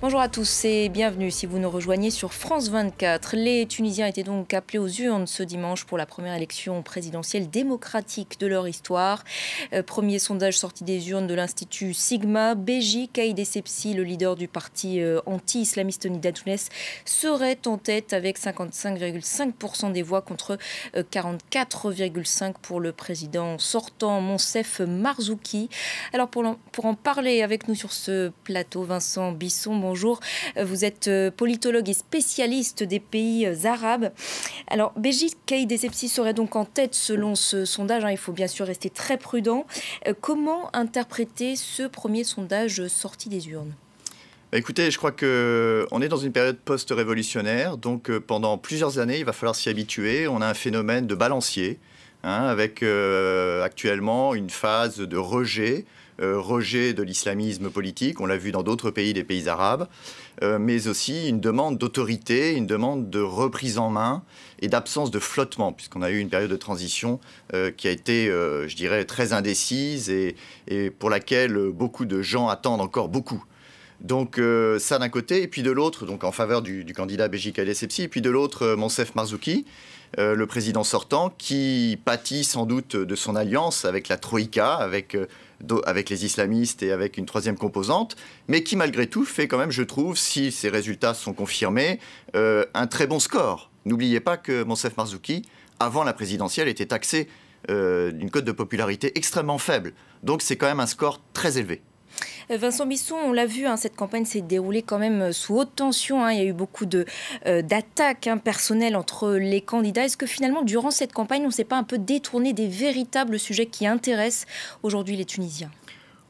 Bonjour à tous et bienvenue si vous nous rejoignez sur France 24. Les Tunisiens étaient donc appelés aux urnes ce dimanche pour la première élection présidentielle démocratique de leur histoire. Premier sondage sorti des urnes de l'Institut Sigma. Beji Caïd Essebsi, le leader du parti anti-islamiste Nida Tounes, serait en tête avec 55,5% des voix contre 44,5% pour le président sortant Moncef Marzouki. Alors pour en parler avec nous sur ce plateau, Vincent Bisson, bonjour. Vous êtes politologue et spécialiste des pays arabes. Alors, Beji Caïd Essebsi serait donc en tête selon ce sondage. Il faut bien sûr rester très prudent. Comment interpréter ce premier sondage sorti des urnes ? Écoutez, je crois qu'on est dans une période post-révolutionnaire. Donc, pendant plusieurs années, il va falloir s'y habituer. On a un phénomène de balancier, avec actuellement une phase de rejet de l'islamisme politique, on l'a vu dans d'autres pays, des pays arabes, mais aussi une demande d'autorité, une demande de reprise en main et d'absence de flottement, puisqu'on a eu une période de transition qui a été, je dirais, très indécise et pour laquelle beaucoup de gens attendent encore beaucoup. Donc ça d'un côté, et puis de l'autre, donc en faveur du candidat Beji Caïd Essebsi, et puis de l'autre, Moncef Marzouki, le président sortant, qui pâtit sans doute de son alliance avec la Troïka, avec les islamistes et avec une troisième composante, mais qui malgré tout fait quand même, je trouve, si ces résultats sont confirmés, un très bon score. N'oubliez pas que Moncef Marzouki, avant la présidentielle, était taxé d'une cote de popularité extrêmement faible. Donc c'est quand même un score très élevé. Vincent Bisson, on l'a vu, cette campagne s'est déroulée quand même sous haute tension. Il y a eu beaucoup d'attaques personnelles entre les candidats. Est-ce que finalement, durant cette campagne, on ne s'est pas un peu détourné des véritables sujets qui intéressent aujourd'hui les Tunisiens ?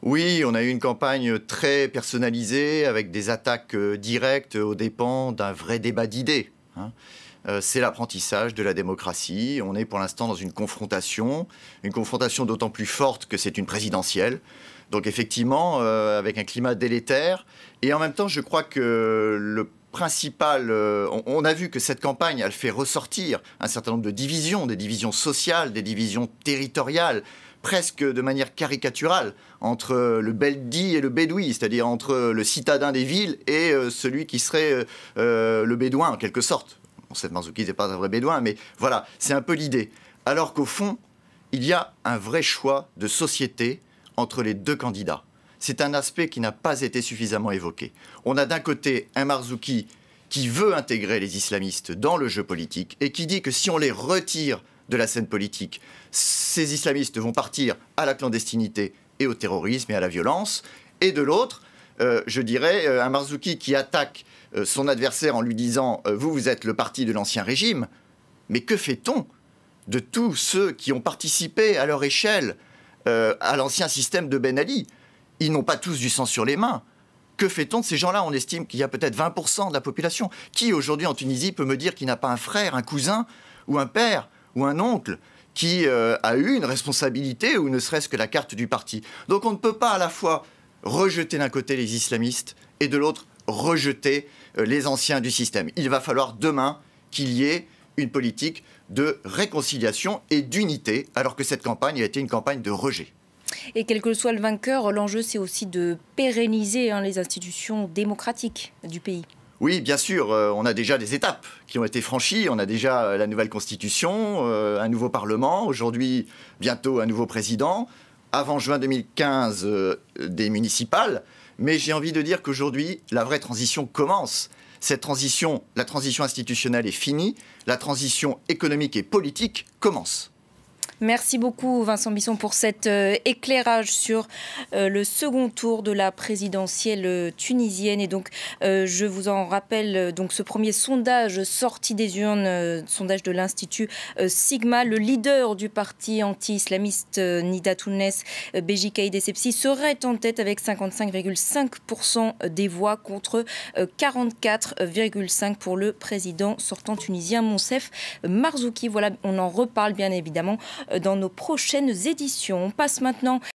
Oui, on a eu une campagne très personnalisée, avec des attaques directes aux dépens d'un vrai débat d'idées. C'est l'apprentissage de la démocratie. On est pour l'instant dans une confrontation d'autant plus forte que c'est une présidentielle. Donc effectivement, avec un climat délétère. Et en même temps, je crois que le principal... on a vu que cette campagne, elle fait ressortir un certain nombre de divisions, des divisions sociales, des divisions territoriales, presque de manière caricaturale, entre le Beldi et le Bédoui, c'est-à-dire entre le citadin des villes et celui qui serait le Bédouin, en quelque sorte. Moncef Marzouki n'est pas un vrai Bédouin, mais voilà, c'est un peu l'idée. Alors qu'au fond, il y a un vrai choix de société entre les deux candidats. C'est un aspect qui n'a pas été suffisamment évoqué. On a d'un côté un Marzouki qui veut intégrer les islamistes dans le jeu politique et qui dit que si on les retire de la scène politique, ces islamistes vont partir à la clandestinité et au terrorisme et à la violence. Et de l'autre, je dirais, un Marzouki qui attaque son adversaire en lui disant « vous êtes le parti de l'ancien régime ». Mais que fait-on de tous ceux qui ont participé à leur échelle à l'ancien système de Ben Ali? Ils n'ont pas tous du sang sur les mains. Que fait-on de ces gens-là? On estime qu'il y a peut-être 20% de la population. Qui aujourd'hui en Tunisie peut me dire qu'il n'a pas un frère, un cousin, ou un père, ou un oncle qui a eu une responsabilité, ou ne serait-ce que la carte du parti? Donc on ne peut pas à la fois rejeter d'un côté les islamistes et de l'autre rejeter les anciens du système. Il va falloir demain qu'il y ait une politique de réconciliation et d'unité, alors que cette campagne a été une campagne de rejet. Et quel que soit le vainqueur, l'enjeu c'est aussi de pérenniser les institutions démocratiques du pays. Oui, bien sûr, on a déjà des étapes qui ont été franchies. On a déjà la nouvelle constitution, un nouveau parlement, aujourd'hui bientôt un nouveau président, avant juin 2015 des municipales. Mais j'ai envie de dire qu'aujourd'hui, la vraie transition commence. Cette transition, la transition institutionnelle est finie, la transition économique et politique commence. Merci beaucoup Vincent Bisson pour cet éclairage sur le second tour de la présidentielle tunisienne. Et donc je vous en rappelle donc ce premier sondage sorti des urnes, sondage de l'Institut Sigma. Le leader du parti anti-islamiste Nida Tounes, Beji Caïd Essebsi, serait en tête avec 55,5% des voix contre 44,5% pour le président sortant tunisien Moncef Marzouki. Voilà, on en reparle bien évidemment dans nos prochaines éditions. On passe maintenant